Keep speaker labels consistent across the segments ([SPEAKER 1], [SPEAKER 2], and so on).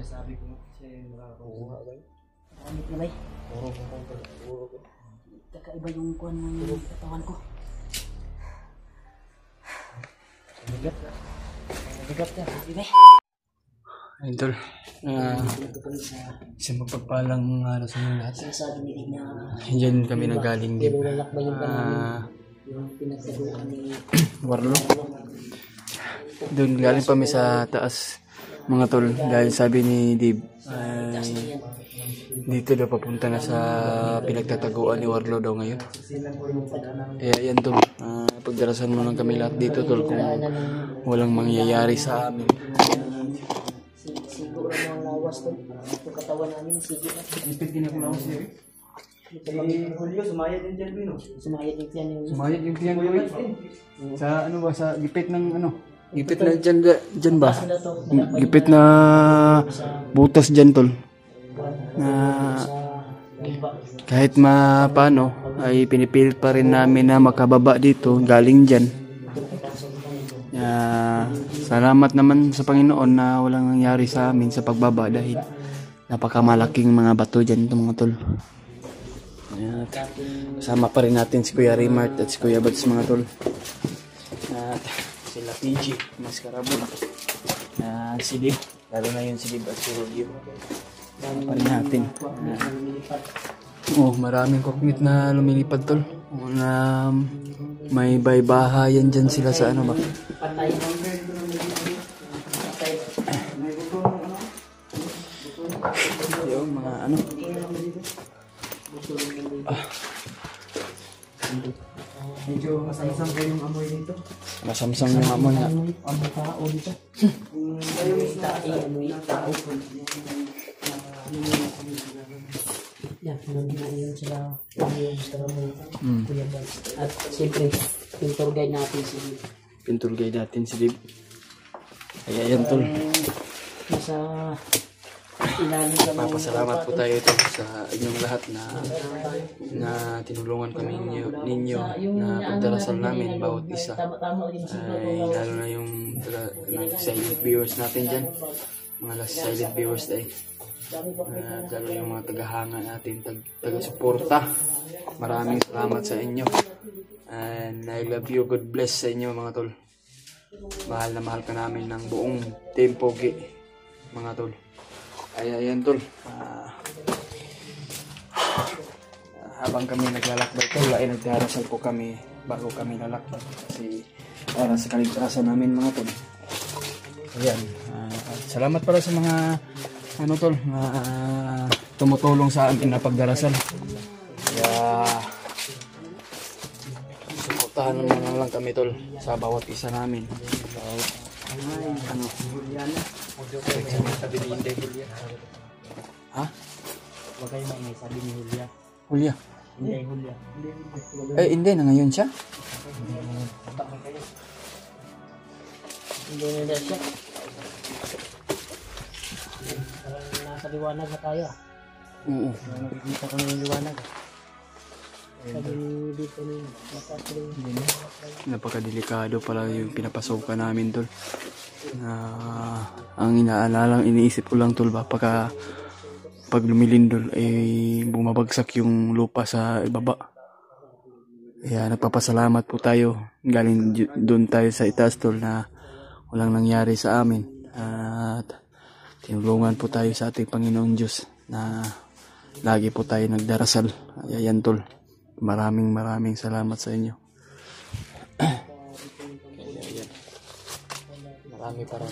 [SPEAKER 1] sabi ko siya yung nakakakuha ba?
[SPEAKER 2] Kamit na ba?
[SPEAKER 1] Puro ko.
[SPEAKER 2] Kakaiba yung kuhan ng katawan ko.
[SPEAKER 1] Mabigat na. Mabigat na.
[SPEAKER 2] Ibe.
[SPEAKER 3] Idol, isang mapagpalang araw sa mga lahat.
[SPEAKER 2] Sinasabi ni Dig na
[SPEAKER 3] Diyan kami nagaling din.
[SPEAKER 2] nilalakbay yung yung pinagsadukan ni
[SPEAKER 3] Warlo. Doon galing kami sa taas mga tol. Dahil sabi ni Dib, dito daw papunta na sa pinagtataguan ni Warlo daw ngayon. Kaya yan tol, pagdarasan mo lang kami lahat dito tol kung walang mangyayari sa amin.
[SPEAKER 2] Sigo lang ang lawas to. Yung katawan namin, sigo na.
[SPEAKER 1] Ipit din ako lawas niya. Julio, sumayad din dyan, Bino.
[SPEAKER 2] Sumayad yung tiyan yung...
[SPEAKER 3] Sumayad yung tiyan ko eh. Sa ano ba, sa gipit ng ano? Gipit na dyan ba? Gipit na butas dyan tol. Na kahit paano ay pinipilit pa rin namin na makababa dito galing dyan. Salamat naman sa Panginoon na walang nangyari sa amin sa pagbaba dahil napakamalaking mga bato dyan itong mga tol. Kasama pa rin natin si Kuya Rimart at si Kuya Bats mga tol. At sila PG, Mascarabo. Si Dib, lalo na yun si Dib at si Rodeo. Kasama pa rin natin. Maraming kokmit na lumilipad tol. May baybahayan dyan sila sa ano ba? Yung mga ano.
[SPEAKER 1] Medyo masamsam kayo yung amoy dito.
[SPEAKER 3] Masamsam yung amoy nga.
[SPEAKER 2] Amoy tao dito. Amoy tao. Yan, nandito yun sila. Yung gusto mo. Kuya Bal. At siyempre, pintor guide natin si Dib.
[SPEAKER 3] Pintor guide natin si Dib. Kaya yan tol.
[SPEAKER 2] Nasa ilalim kami.
[SPEAKER 3] Papasalamat po tayo ito sa inyong lahat na tinulungan kami ninyo na pagdarasal namin bawat isa. Ay lalo na yung silent viewers natin dyan. Mga silent viewers ay. Lalo yung mga tagahanga natin, taga-suporta. Maraming salamat sa inyo. And I love you. God bless sa inyo mga tol. Mahal na mahal ka namin ng buong Team Pogi mga tol. Ay ayan tol. Habang kami naglalakbay tol ay nagdarasal po kami bago kami lalakbay kasi para sa kaligtasan namin mga tol. Ayan. Salamat para sa mga ano tol, tumutulong sa amin na pagdarasal. Kaya suportahan naman lang kami tol sa bawat isa namin. Ano?
[SPEAKER 1] Sabi ni Inday Julia.
[SPEAKER 3] Ha?
[SPEAKER 1] Huwag kayo maingay, sabi ni Julia.
[SPEAKER 3] Julia?
[SPEAKER 1] Inday Julia.
[SPEAKER 3] Hindi na ngayon siya?
[SPEAKER 2] Hindi na siya. Parang nasa liwanag na tayo.
[SPEAKER 3] Oo.
[SPEAKER 1] Nakikita ko na yung liwanag.
[SPEAKER 2] Sabi dito ni Mataas
[SPEAKER 3] Napakadelikado pala yung pinapasokan namin tol. Ang inaalalang iniisip ko lang tol ba pag lumilindol ay bumabagsak yung lupa sa ibaba. Kaya nagpapasalamat po tayo galing doon tayo sa itaas tol na walang nangyari sa amin at tinulungan po tayo sa ating Panginoong Diyos na lagi po tayo nagdarasal. Ayan tol, maraming salamat sa inyo. Marami pala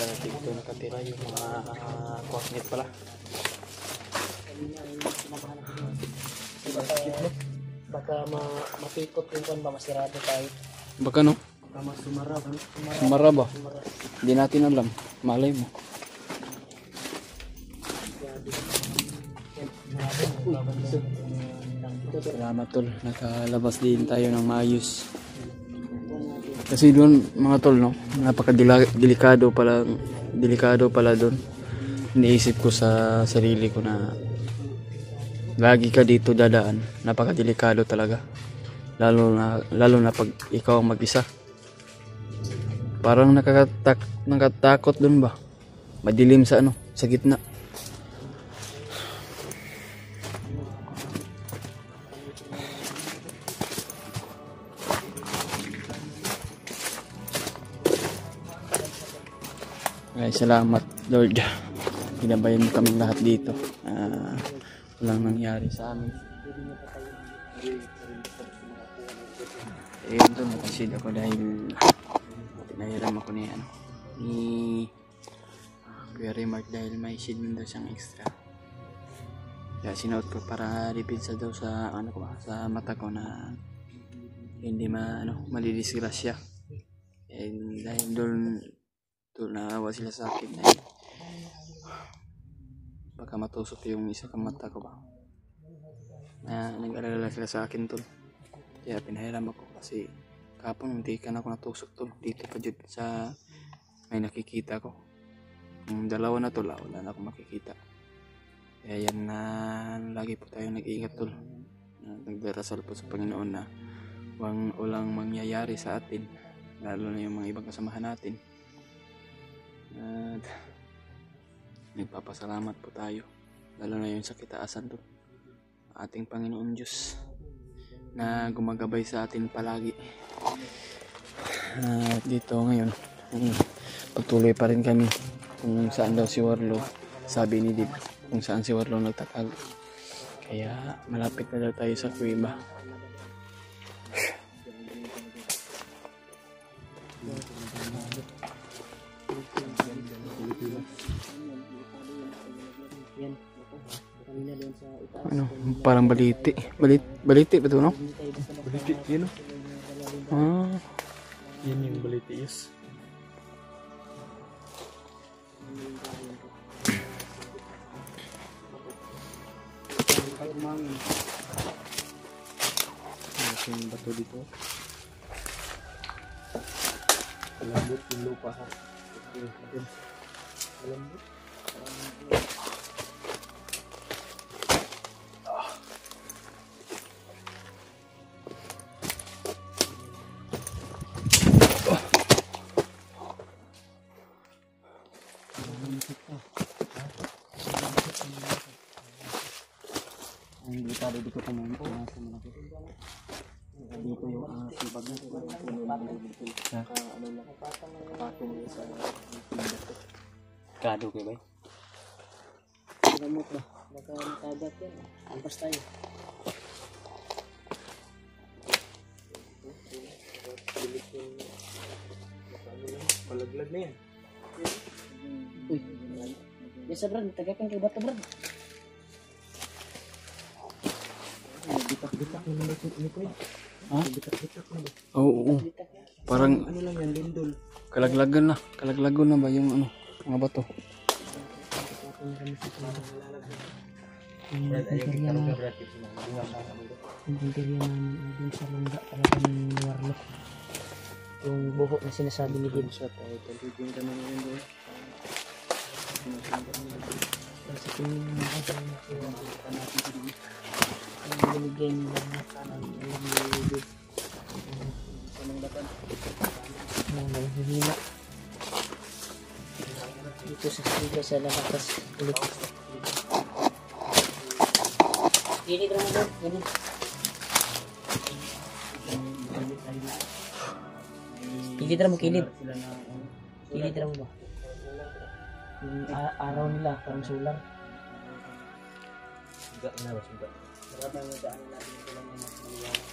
[SPEAKER 3] natin ito nakatira yung mga kwasnit pala.
[SPEAKER 2] Baka mapikot yung kan ba, masirado tayo.
[SPEAKER 3] Baka no?
[SPEAKER 1] Tama sumara.
[SPEAKER 3] Sumara ba? Hindi natin alam. Malay mo. Salamat tol. Nakalabas din tayo ng maayos. Kasi doon mga tol no, napaka-delikado pala doon. Iniisip ko sa sarili ko na lagi ka dito dadaan, napaka-delikado talaga. Lalo na pag ikaw ang mag-isa. Parang nakatakot doon ba? Madilim sa ano. sa gitna. Ay, salamat Lord. Ginabayan mo kaming lahat dito. Walang nangyari sa amin. Eh, ito nakasid ako dahil nahiram ako ni Kuya Remark dahil may shade mo daw siyang extra. Kaya sinuot ko para dipinsa daw sa sa mata ko na hindi malidisgrasya. And dahil doon naawa sila sa akin dahil baka matusok yung isa kang mata ko ba. Nag-alala sila sa akin tol. Kaya pinahiram ako kasi kapon hindi ka na ako natusok tol. Dito pa dyan sa may nakikita ko. Yung dalawa na tol, wala na akong makikita. Kaya yan na lagi po tayo nag-iingat tol. Nagdarasal po sa Panginoon na walang mangyayari sa atin. Lalo na yung mga ibang kasamahan natin. At nagpapasalamat po tayo. Lalo na yung sa kitaasan tol. Ating Panginoon Diyos na gumagabay sa atin palagi. Dito ngayon pagtuloy pa rin kami kung saan daw si Warlo. Sabi ni Dib kung saan si Warlo nagtatago. Kaya malapit na daw tayo sa kuweba. Parang baliti ba ito, no?
[SPEAKER 1] Baliti, yun. Yan yung baliti, yes. Yung bato dito. Malambot yung lupa ha. Malambot. Ang delikado dito pumunta sa malaki. Dito yung sibag na kado kayo ba? Gamot ba? Baka nakagat yan. Ampas tayo. Malaglag na yan. Uy. Yes, Brad. Tagakan kay bato, Brad. Bitak-bitak naman ito ko eh.
[SPEAKER 3] Ha?
[SPEAKER 1] Bitak-bitak naman.
[SPEAKER 3] Oo. Parang
[SPEAKER 1] ano lang yan, lindol.
[SPEAKER 3] kalaglagan na ba yung mga bato?
[SPEAKER 2] Yung interior namin dun sa langga talaga ng Warlock. Yung buhok na sinasabi ni Dib.
[SPEAKER 1] Sa tayo, talibin ka naman yun doon.
[SPEAKER 2] Sa tingin mo ako sa mga natin ang binigay nila na kanan ang Dib. Sa mga dapan. Ang hihina. Dito sa siga sa lakas ulit. Gini drama doon, gini. Kilid drama, kilid. Kilid drama ba? Yung araw nila, parang solar.
[SPEAKER 1] Suga na ba, suga.
[SPEAKER 2] Marami ang daan natin ito lang yung mas maliwanag.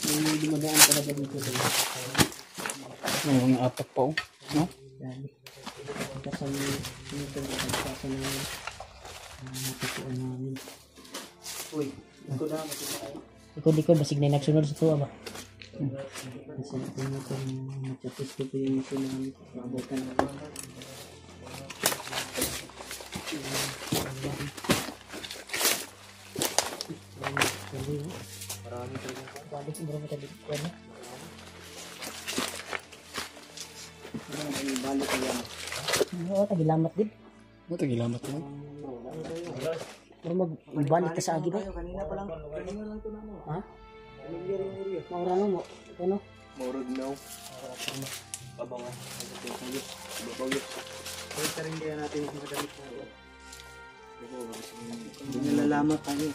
[SPEAKER 2] May dumadaan talaga dito.
[SPEAKER 3] May mga apat pa no?
[SPEAKER 2] Dali. Kasal nito na pagkasa na natutuan namin. Uy, likod na matutuan tayo. Likod, basig na nagsunod sa tuwa ba? Kasi natin mo kung matapos ko po yung ito namin. Mabutan na lang.
[SPEAKER 1] Marami talaga.
[SPEAKER 2] Balik mo ba tabi? Ano?
[SPEAKER 1] Balik ka yan.
[SPEAKER 2] Oo, tagilamat din.
[SPEAKER 3] Tagilamat mo?
[SPEAKER 2] magbalik ka sa agi ba?
[SPEAKER 1] Kanina lang to na mo.
[SPEAKER 2] Ha?
[SPEAKER 1] Familiar yung area.
[SPEAKER 2] Maura mo. Ano?
[SPEAKER 1] Maurag now. Babaw. Babaw yun. Kaya ka rin kaya natin yung madamit na ito. Hindi nalalamat tayo.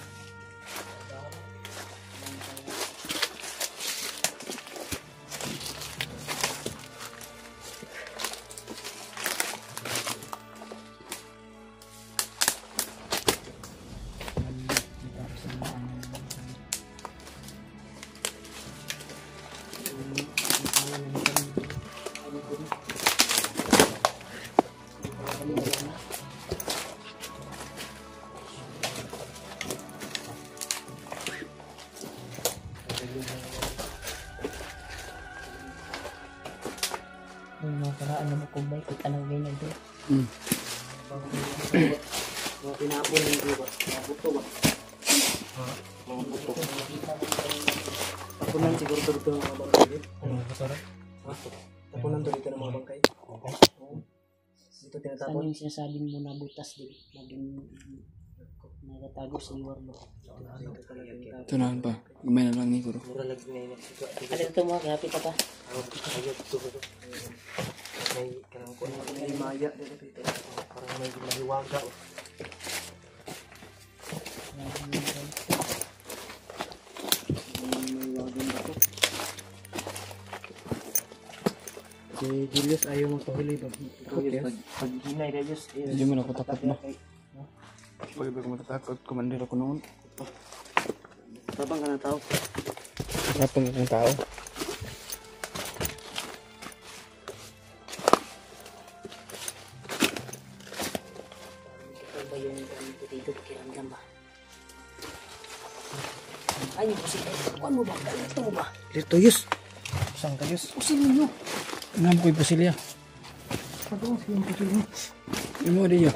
[SPEAKER 2] Yung mga paraan na makumbay, kung anong ganyan doon.
[SPEAKER 1] Mga pinapon yung iba. Mga buto ba? Mga buto. Tapunan siguro dito ng mga bangkay. Tapunan dito ng mga bangkay. Dito
[SPEAKER 2] Saan
[SPEAKER 1] tinatapon.
[SPEAKER 2] yung sinasabing mo na butas din? Laging nagatago sa iwar mo.
[SPEAKER 3] Ito na pa. Gumay na lang ni Kuro.
[SPEAKER 1] Mura lagi ngayon.
[SPEAKER 2] Ano ito mo? Kapit ka.
[SPEAKER 1] Ayot ito ba ito? May kanang ko may maya dito. Parang may mahiwaga. Si Julius ayaw mo pahuli ba? Pag hinay na Julius.
[SPEAKER 3] Hindi mo na ako takot ba? Pag iba ko matatakot, commander ako noon.
[SPEAKER 1] Tabang ka ng tao.
[SPEAKER 3] Rapang akong tao.
[SPEAKER 2] Ito ba yung dito pakiramdam ba? Ay, kasi ano mo ba? Ito mo ba?
[SPEAKER 1] Dito Yus. Saan ka Yus?
[SPEAKER 2] Usin ninyo.
[SPEAKER 3] Ngam ko'y pasilya.
[SPEAKER 1] Ano ang siyang puto mo?
[SPEAKER 3] Yung mo din yun.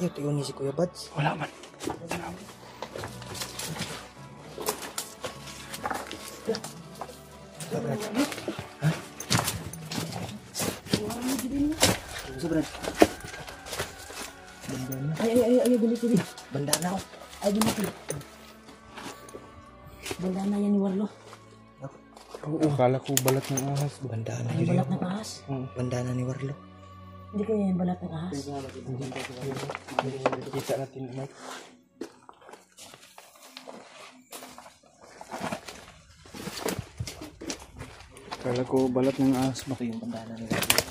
[SPEAKER 1] Ito yung si Kuya Bads.
[SPEAKER 3] Wala man.
[SPEAKER 1] Sobrang.
[SPEAKER 2] Ay, bili.
[SPEAKER 1] Bandana ko.
[SPEAKER 2] Ay, bili. Bandana yan ni Warlo.
[SPEAKER 3] Oo, akala ko balat ng ahas.
[SPEAKER 1] Bandana
[SPEAKER 2] Ay, balat ng ahas.
[SPEAKER 1] Bandana ni Warlo.
[SPEAKER 2] Hindi kaya yan balat ng ahas.
[SPEAKER 3] Kita natin naman. Akala ko balat ng ahas ba?
[SPEAKER 1] Ito yung bandana ni Warlo.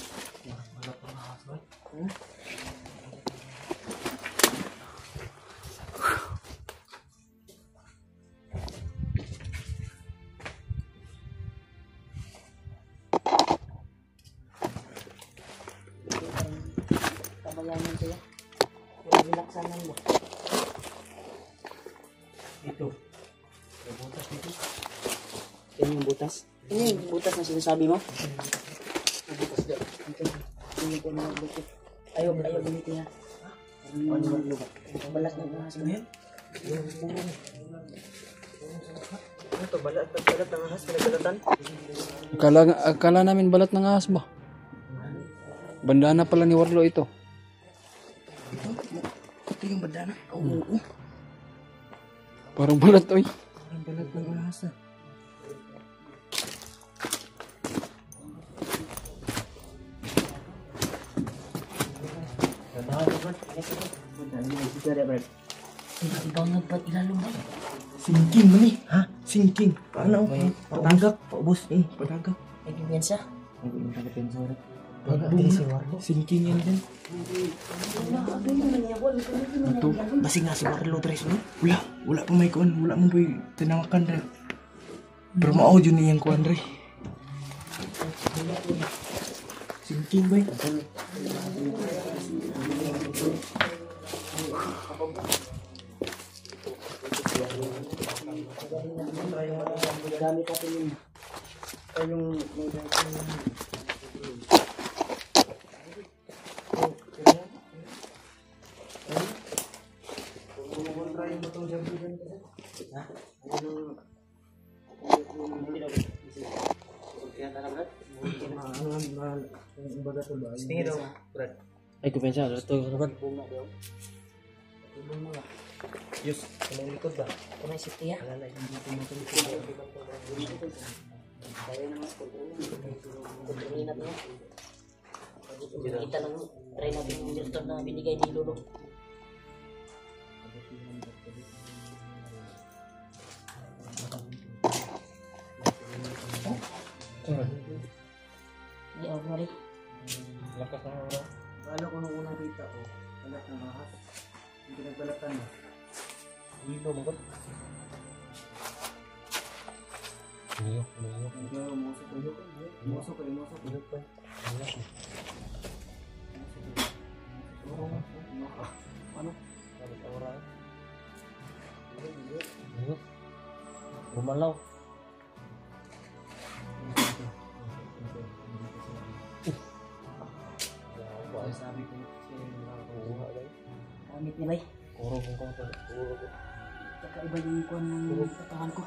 [SPEAKER 2] Kabayanan ko yan. Yung bilaksanan mo.
[SPEAKER 1] Ito. Yan yung butas.
[SPEAKER 2] Ano yung butas na sinasabi mo? Ayaw ganito yan.
[SPEAKER 1] Ano Warlo ba?
[SPEAKER 2] Balat ng ahas mo yan.
[SPEAKER 1] Ito, balat ng ahas. Pinagbalatan.
[SPEAKER 3] Akala namin balat ng ahas ba? Bandana pala ni Warlo ito.
[SPEAKER 1] Ito yung bandana. Oo.
[SPEAKER 3] Parang balat oy.
[SPEAKER 1] Ang balat ng ahas na.
[SPEAKER 2] Ibang nagpat ilalong ba?
[SPEAKER 1] Sinking man eh. Ha? Sinking. Paano? Patagak. Paubos. Patagak.
[SPEAKER 2] May depensa.
[SPEAKER 1] Sinking yan din. Ito. Basig nga si Warlo tres no? Wala pa may kuan. Wala mo pa tinawakan rin. Pero ma-audio niya yung kuan rin. Sinking ba
[SPEAKER 2] Gamit natin yun.
[SPEAKER 1] yung
[SPEAKER 2] Ha?
[SPEAKER 1] Tingin daw, Brad.
[SPEAKER 2] Ay, kumpensa. Ito, naman.
[SPEAKER 1] Yus, kung likod ba?
[SPEAKER 2] Kung may safety, ha?
[SPEAKER 1] Wala, hindi ko matulog.
[SPEAKER 2] Ingat mo. Kita lang, try natin yung Milton na binigay ni Lolo. Hindi ako mali.
[SPEAKER 1] Lakas ng oras. Kala ko nung unang kita ko, balat ng ahas. Yung pinagbalatan mo. Dito mo ba?
[SPEAKER 3] Uyok.
[SPEAKER 1] Musok pa. Ano? Balat ng oras.
[SPEAKER 2] Bumalaw.
[SPEAKER 1] Sabi ko kasi nakakakuha lang.
[SPEAKER 2] Amit nilay.
[SPEAKER 1] Kuro kung kung kuro ko.
[SPEAKER 2] Kakaiba yung ikuan ng katawan ko.